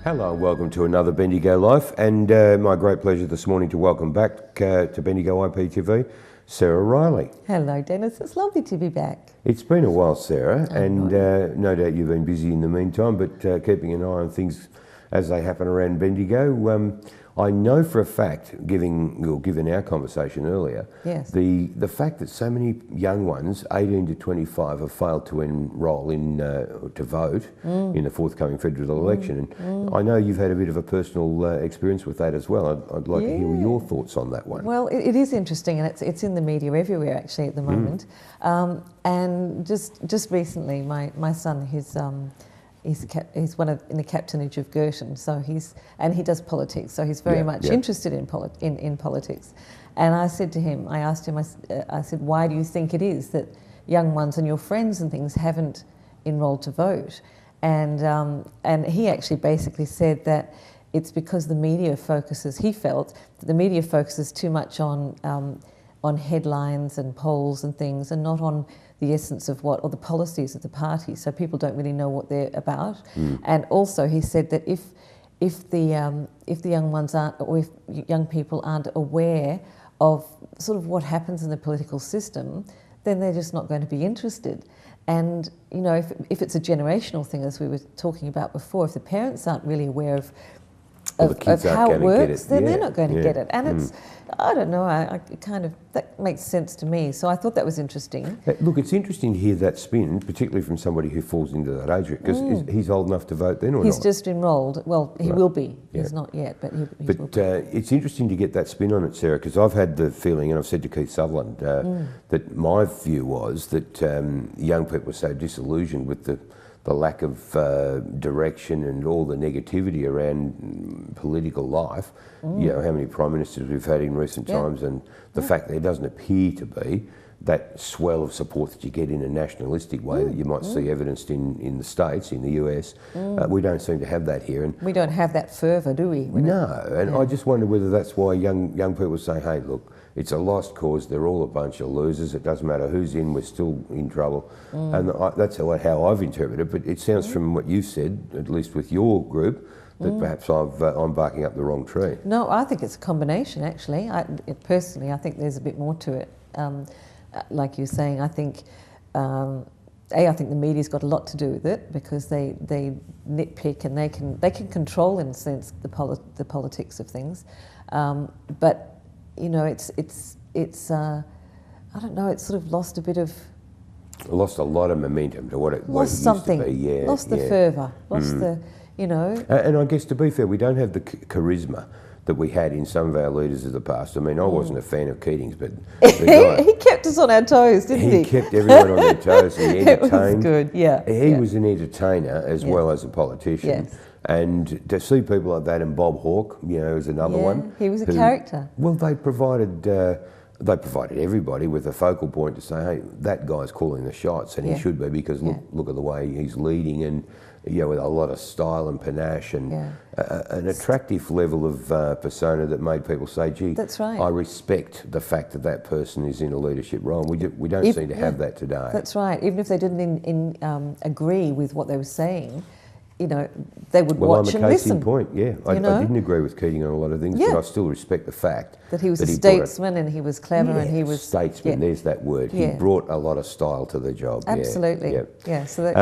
Hello and welcome to another Bendigo Life, and my great pleasure this morning to welcome back to Bendigo IPTv, Sarah Reilly. Hello Dennis, it's lovely to be back. It's been a while, Sarah, and no doubt you've been busy in the meantime, but keeping an eye on things as they happen around Bendigo. I know for a fact, given our conversation earlier, yes, the fact that so many young ones, 18 to 25, have failed to enrol in to vote in the forthcoming federal election. And I know you've had a bit of a personal experience with that as well. I'd like to hear your thoughts on that one. Well, it is interesting, and it's in the media everywhere actually at the moment. And just recently, my son, he's in the captainage of Girton, so he does politics, so he's very much interested in politics. And I said to him, I asked him, I said, why do you think it is that young ones and your friends and things haven't enrolled to vote? And he actually basically said that it's because the media focuses. He felt that the media focuses too much on headlines and polls and things, and not on the essence of or the policies of the party, so people don't really know what they're about. And also he said that if the young ones aren't, or if young people aren't aware of sort of what happens in the political system, then they're just not going to be interested. And you know, if it's a generational thing, as we were talking about before, if the parents aren't really aware of how it works, then they're not going to get it. And it's, I don't know, that makes sense to me. So I thought that was interesting. Look, it's interesting to hear that spin, particularly from somebody who falls into that age group, because he's old enough to vote then, or he's not? just enrolled. Well, he will be. He's not yet, but he will be. It's interesting to get that spin on it, Sarah, because I've had the feeling, and I've said to Keith Sutherland, that my view was that young people were so disillusioned with the lack of direction and all the negativity around political life. You know, how many prime ministers we've had in recent times, and the fact that there doesn't appear to be that swell of support that you get in a nationalistic way that you might see evidenced in the States, in the US. We don't seem to have that here. And we don't have that fervour, do we? No, and I just wonder whether that's why young people say, hey, look, it's a lost cause, they're all a bunch of losers, it doesn't matter who's in, we're still in trouble. And that's how I've interpreted it, but it sounds from what you've said, at least with your group, that perhaps I'm barking up the wrong tree. No, I think it's a combination actually. Personally, I think there's a bit more to it. Like you're saying, I think I think the media's got a lot to do with it, because they nitpick and they can control, in a sense, the politics of things. But you know, it's I don't know, it's sort of lost a lot of momentum to what it used to be. Lost the fervour, lost the, you know. And I guess, to be fair, we don't have the charisma that we had in some of our leaders of the past. I mean, I wasn't a fan of Keating's, but he kept us on our toes, didn't he? He kept everyone on their toes. He entertained. It was good, He was an entertainer as well as a politician. Yes. And to see people like that, and Bob Hawke, you know, is another one. He was a character. Well, they provided everybody with a focal point to say, hey, that guy's calling the shots, and he should be, because look at the way he's leading, and you know, with a lot of style and panache, and an attractive level of persona that made people say, gee, that's right, I respect the fact that person is in a leadership role. We don't seem to have that today. That's right. Even if they didn't agree with what they were saying, you know, they would watch and listen. I'm a case in point, I didn't agree with Keating on a lot of things, but I still respect the fact that he was a statesman, and he was clever, and he was... Statesman, there's that word. He brought a lot of style to the job. Absolutely. So that,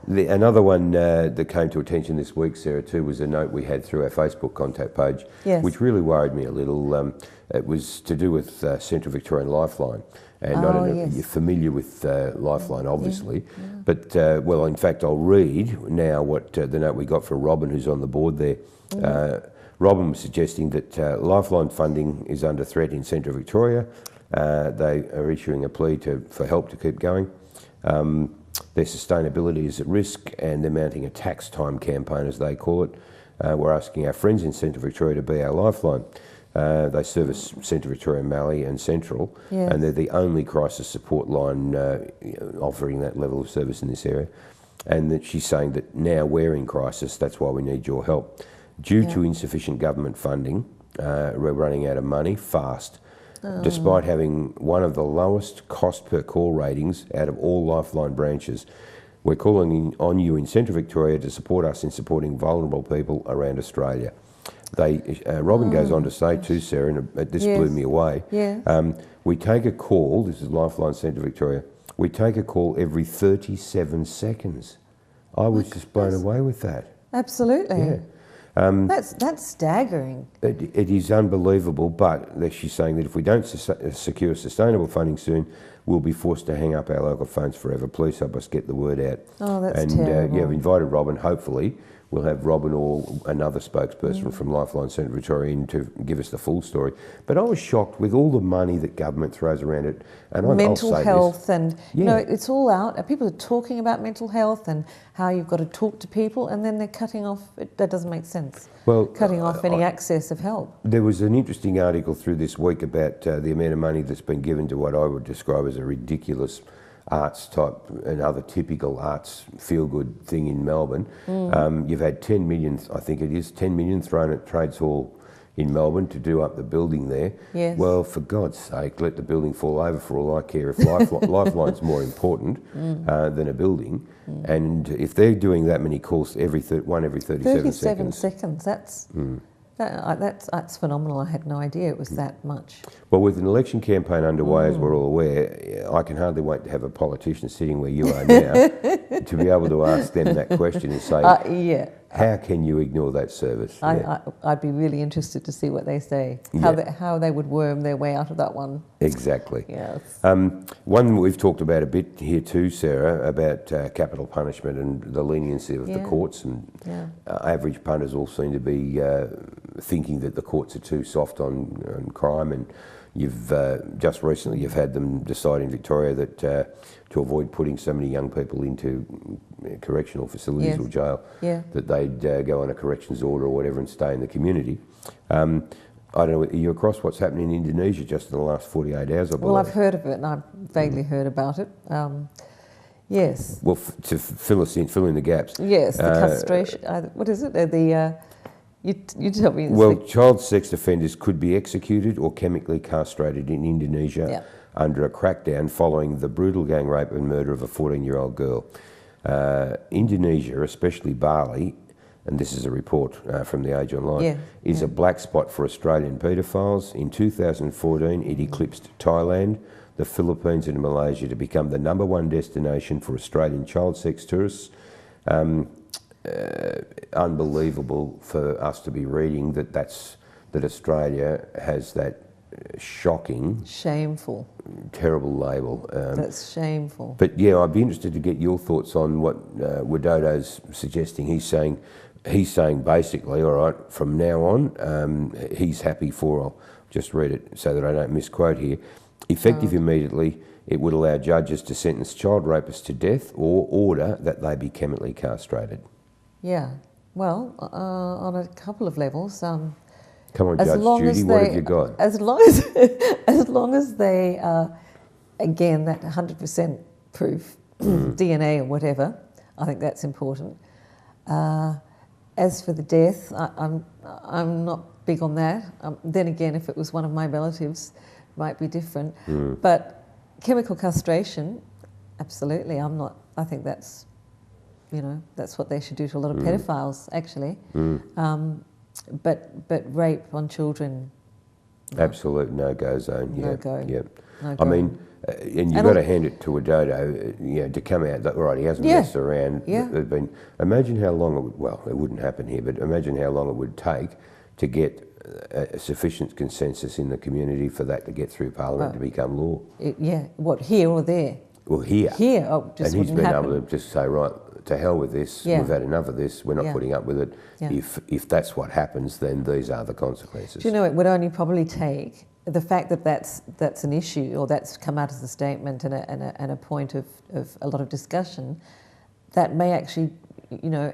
another one that came to attention this week, Sarah, too, was a note we had through our Facebook contact page, which really worried me a little. It was to do with Central Victorian Lifeline. And I don't know if you're familiar with Lifeline, obviously, but well, in fact, I'll read now what the note we got from Robin, who's on the board there. Robin was suggesting that Lifeline funding is under threat in Central Victoria. They are issuing a plea for help to keep going. Their sustainability is at risk, and they're mounting a tax time campaign, as they call it. We're asking our friends in Central Victoria to be our lifeline. They service Central Victoria, Bali and Central, and they're the only crisis support line offering that level of service in this area. And that she's saying that now we're in crisis, that's why we need your help. Due to insufficient government funding, we're running out of money fast. Despite having one of the lowest cost per call ratings out of all Lifeline branches, We're calling on you in Central Victoria to support us in supporting vulnerable people around Australia. Robin goes on to say too, Sarah, and this blew me away. Yeah. We take a call, this is Lifeline Central Victoria, we take a call every 37 seconds. I was just blown away with that. Absolutely. Yeah. That's staggering. It is unbelievable, but she's saying that if we don't secure sustainable funding soon, we'll be forced to hang up our local phones forever. Please help us get the word out. Oh, that's terrible. We've invited Robin. Hopefully we'll have Robin or another spokesperson from Lifeline Central Victoria in to give us the full story. But I was shocked with all the money that government throws around it. And mental health and, you know, it's all out. People are talking about mental health and how you've got to talk to people, and then they're cutting off, that doesn't make sense. Well, cutting off any access of help. There was an interesting article through this week about the amount of money that's been given to what I would describe as a ridiculous arts type and other typical arts feel-good thing in Melbourne. You've had 10 million, I think it is, 10 million thrown at Trades Hall in Melbourne to do up the building there. Yes. Well, for God's sake, let the building fall over for all I care. If Lifeline's more important than a building, and if they're doing that many calls every 37 seconds. That's phenomenal. I had no idea it was that much. Well, with an election campaign underway, as we're all aware, I can hardly wait to have a politician sitting where you are now to be able to ask them that question and say, how can you ignore that service? I'd be really interested to see what they say, how they would worm their way out of that one. Exactly. Yes. One we've talked about a bit here too, Sarah, about capital punishment and the leniency of the courts, and average punters all seem to be thinking that the courts are too soft on crime, and you've just recently you've had them decide in Victoria that to avoid putting so many young people into correctional facilities or jail, that they'd go on a corrections order or whatever and stay in the community. I don't know, are you across what's happening in Indonesia just in the last 48 hours, I believe? Well, I've heard of it, and I've vaguely heard about it. Yes. Well, to fill in the gaps. Yes, the castration, what is it? You tell me. Well, child sex offenders could be executed or chemically castrated in Indonesia under a crackdown following the brutal gang rape and murder of a 14-year-old girl. Indonesia, especially Bali, and this is a report from The Age Online, is a black spot for Australian paedophiles. In 2014, it eclipsed Thailand, the Philippines and Malaysia to become the #1 destination for Australian child sex tourists. Unbelievable for us to be reading that Australia has that shocking, shameful, terrible label. That's shameful. But yeah, I'd be interested to get your thoughts on what Widodo's suggesting. He's saying basically, all right, from now on, he's happy for, I'll just read it so that I don't misquote here, effective immediately, it would allow judges to sentence child rapists to death or order that they be chemically castrated. Yeah, well, on a couple of levels. Come on, Judge Judy, what have you got? As long as they, again, that 100% proof, DNA or whatever, I think that's important. As for the death, I'm not big on that. Then again, if it was one of my relatives, it might be different. But chemical castration, absolutely, I'm not. I think that's, you know, that's what they should do to a lot of pedophiles, actually. But rape on children, absolute no-go zone. No go. Yeah. No go. I mean, and you've got to hand it to Widodo, you know, to come out that right. He hasn't messed around. There've been. Imagine how long it would. Well, it wouldn't happen here, but imagine how long it would take to get a sufficient consensus in the community for that to get through Parliament to become law. What, here or there? Well, here. Here, and he's been able to just say, right, to hell with this. We've had enough of this. We're not putting up with it. If that's what happens, then these are the consequences. Do you know, it would only probably take the fact that that's an issue, or that's come out as a statement and a point of a lot of discussion, that may actually, you know,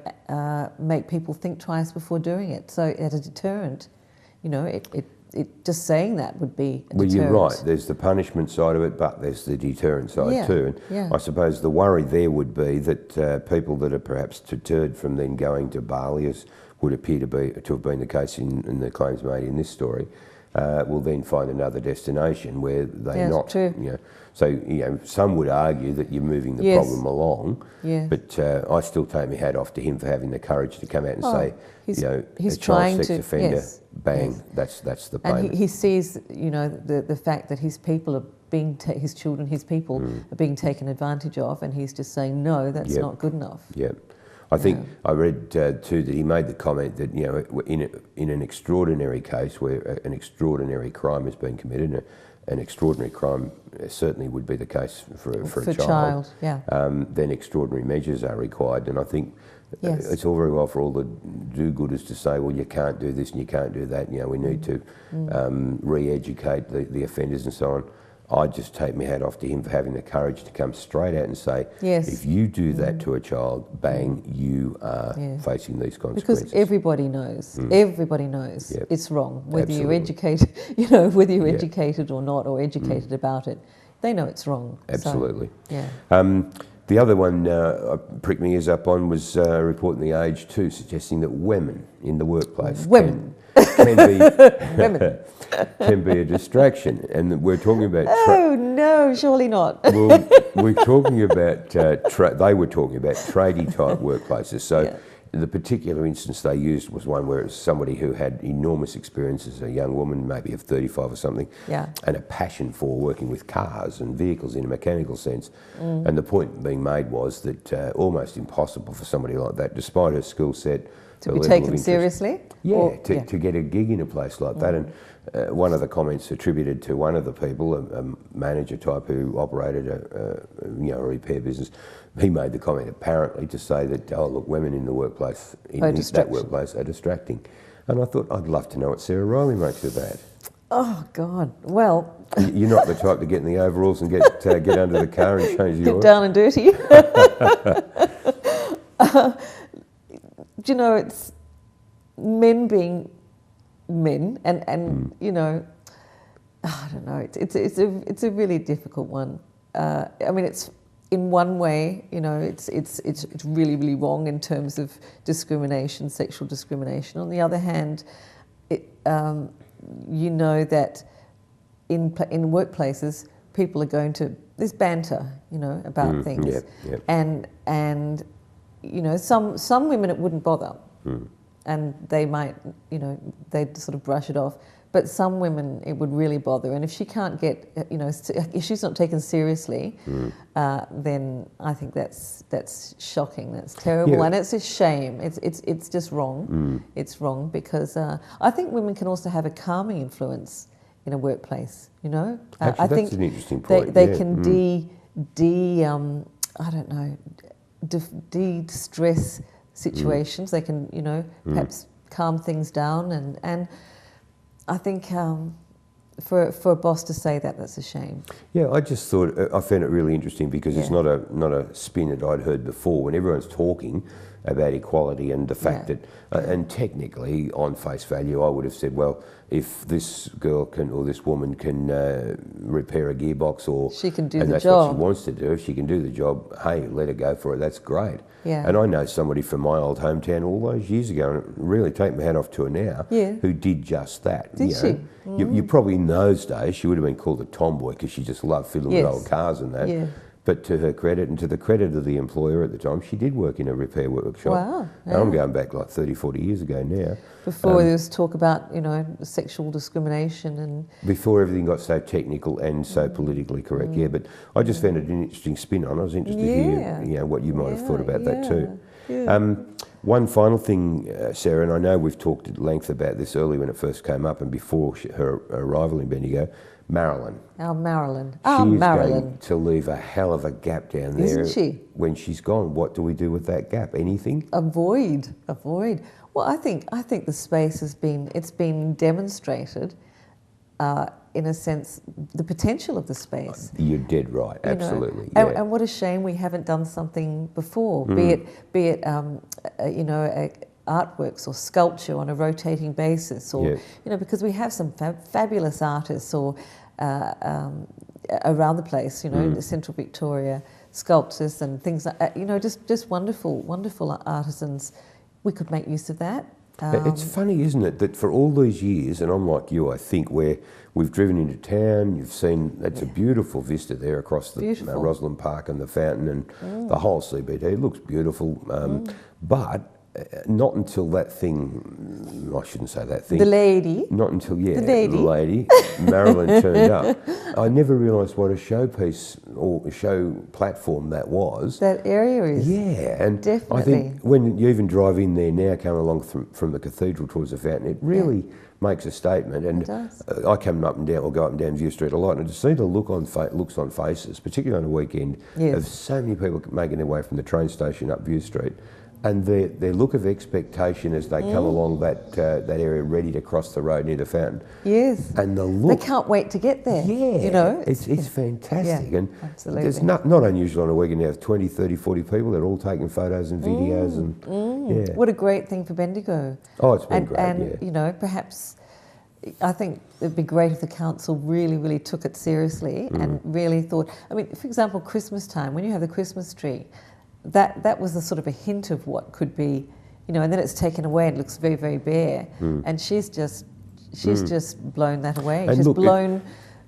make people think twice before doing it. So as a deterrent, you know, it just saying that would be a deterrent. Well, you're right. There's the punishment side of it, but there's the deterrent side too. And I suppose the worry there would be that people that are perhaps deterred from then going to Bali, as would appear to have been the case in the claims made in this story, will then find another destination where they're not. True. You know, so some would argue that you're moving the problem along, but I still take my hat off to him for having the courage to come out and say, he's a child trying sex offender, bang, that's the payment. And he sees, the fact that his people are being his children, his people are being taken advantage of, and he's just saying, no, that's not good enough. Yep. I think I read too that he made the comment that in an extraordinary case where an extraordinary crime has been committed, an extraordinary crime certainly would be the case for a child. Then extraordinary measures are required, and I think it's all very well for all the do-gooders to say, well, you can't do this and you can't do that. We need to re-educate the offenders and so on. I just take my hat off to him for having the courage to come straight out and say, if you do that to a child, bang, you are facing these consequences. Because everybody knows, it's wrong, whether you're educated, whether you're educated or not, or educated about it. They know it's wrong. Absolutely. So, the other one I pricked my ears up on was a report in The Age too, suggesting that women in the workplace can be a distraction, and we're talking about. Oh no, surely not. Well, we're talking about. They were talking about tradie type workplaces. So the particular instance they used was one where it was somebody who had enormous experience as a young woman, maybe of 35 or something, and a passion for working with cars and vehicles in a mechanical sense. And the point being made was that almost impossible for somebody like that, despite her skill set, to be taken seriously? To get a gig in a place like that. And one of the comments attributed to one of the people, a manager type who operated a repair business, he made the comment apparently to say that, oh look, women in the workplace, in that workplace, are distracting. And I thought, I'd love to know what Sarah Reilly makes of that. Oh God, well... You're not the type to get in the overalls and get under the car and change the oil? Get down and dirty. It's men being men, and I don't know. It's a really difficult one. I mean, it's in one way, it's really, really wrong in terms of discrimination, sexual discrimination. On the other hand, that in workplaces people are going to, there's banter, about things, and some women it wouldn't bother, and they might, they'd sort of brush it off. But some women it would really bother, and if she can't get, if she's not taken seriously, then I think that's shocking. That's terrible, and it's a shame. It's just wrong. It's wrong because I think women can also have a calming influence in a workplace. Actually, I think that's an interesting point. They can de-stress situations. They can perhaps calm things down and. I think for a boss to say that's a shame. Yeah, I just thought, I found it really interesting because it's not a spin that I'd heard before. When everyone's talking about equality and the fact that, and technically on face value, I would have said, well, if this girl can, or this woman can repair a gearbox, or she can do and the that's job. What she wants to do, if she can do the job, hey, let her go for it. That's great. Yeah. And I know somebody from my old hometown all those years ago, and really take my hat off to her now, who did just that. Did she? You probably in those days she would have been called a tomboy because she just loved fiddling with old cars and that. Yeah. But to her credit and to the credit of the employer at the time, she did work in a repair workshop. Wow. And I'm going back like 30, 40 years ago now. Before there was talk about, sexual discrimination and... Before everything got so technical and so politically correct, But I just found it an interesting spin on. I was interested to hear, what you might have thought about that too. Yeah. One final thing, Sarah, and I know we've talked at length about this earlier when it first came up and before her arrival in Bendigo, Marilyn. Marilyn. She's Marilyn. going to leave a hell of a gap down there. Isn't she? When she's gone, what do we do with that gap? Anything? A void. Well, I think the space has been demonstrated, in a sense, the potential of the space. You're dead right. Absolutely. And what a shame we haven't done something before. Be it artworks or sculpture on a rotating basis, or because we have some fabulous artists or around the place, the Central Victoria sculptors and things like just wonderful artisans. We could make use of that. It's funny, isn't it, that for all these years, and I'm like you, I think, where we've driven into town, you've seen, it's a beautiful vista there across the Rosalind Park and the fountain and the whole CBD. It looks beautiful, but not until that thing, I shouldn't say that thing. The lady. Not until, the lady, Marilyn turned up. I never realised what a showpiece or a show platform that was. That area is. Yeah, and definitely. I think when you even drive in there now, coming along from the cathedral towards the fountain, it really makes a statement. And it does. I come up and down, or go up and down View Street a lot, and to see the looks on faces, particularly on a weekend, of so many people making their way from the train station up View Street, and their look of expectation as they come along that area, ready to cross the road near the fountain. Yes. And the look. They can't wait to get there. Yeah. You know? It's fantastic. Yeah, and absolutely. It's not unusual on a weekend to have 20, 30, 40 people. They're all taking photos and videos. And What a great thing for Bendigo. Oh, it's been great, And, you know, perhaps, I think it'd be great if the council really, really took it seriously and really thought, I mean, for example, Christmas time, when you have the Christmas tree, that was a sort of a hint of what could be, you know, and then it's taken away and it looks very, very bare. And she's just blown that away. And she's look,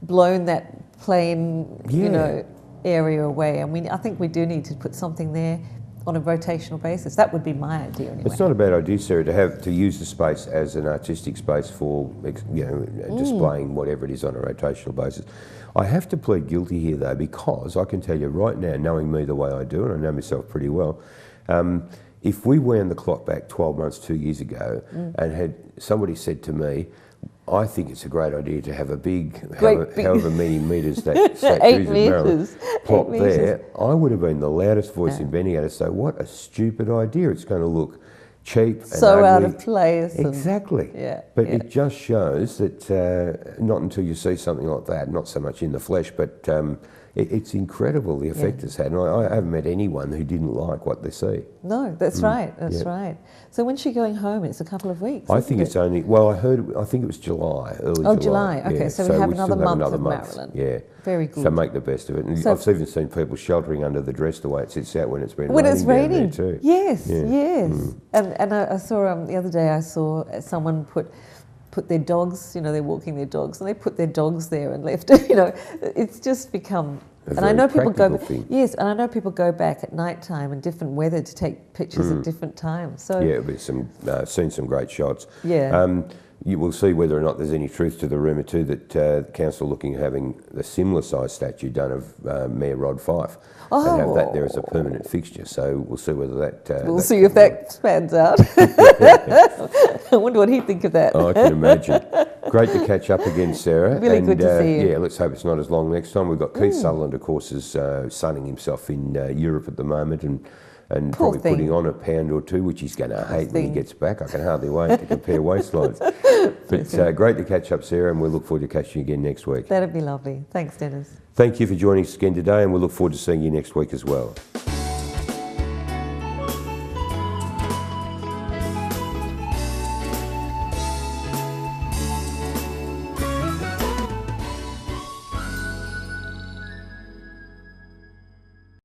blown that plain, you know, area away. And I think we do need to put something there on a rotational basis. That would be my idea anyway. It's not a bad idea, Sarah, to use the space as an artistic space for, you know, displaying whatever it is on a rotational basis. I have to plead guilty here though, because I can tell you right now, knowing me the way I do, and I know myself pretty well, if we wound the clock back 12 months, 2 years ago, and had somebody said to me, I think it's a great idea to have a however many metres that statues of Marilyn plop there, I would have been the loudest voice in Bendigo to say, what a stupid idea. It's going to look cheap and so ugly. Out of place. Exactly. But it just shows that not until you see something like that, not so much in the flesh, but it's incredible the effect it's had. And I haven't met anyone who didn't like what they see. No, that's right. That's right. So when's she going home? It's a couple of weeks. I think it's only, well, I think it was July, early July. Oh, July. Okay, so we have another month of Marilyn. Yeah. Very good. So make the best of it. And I've even seen people sheltering under the dress the way it sits out when it's been when raining. It's raining. Down there too. Yes, yes. And I saw the other day, I saw someone put their dogs, you know, they're walking their dogs, and they put their dogs there and left, you know, it's just become. And I know people go. Yes, and I know people go back at night time in different weather to take pictures at different times. So yeah, we've seen some great shots. Yeah. You will see whether or not there's any truth to the rumour too that the council looking at having a similar size statue done of Mayor Rod Fife and have that there as a permanent fixture. So we'll see whether that. We'll see if that pans out. I wonder what he'd think of that. Oh, I can imagine. Great to catch up again, Sarah. Really good to see you. Yeah, let's hope it's not as long next time. We've got Keith Sutherland, of course, is sunning himself in Europe at the moment and probably putting on a pound or two, which he's going to hate when he gets back. I can hardly wait to compare waistlines. But great to catch up, Sarah, and we'll look forward to catching you again next week. That'd be lovely. Thanks, Dennis. Thank you for joining us again today, and we'll look forward to seeing you next week as well.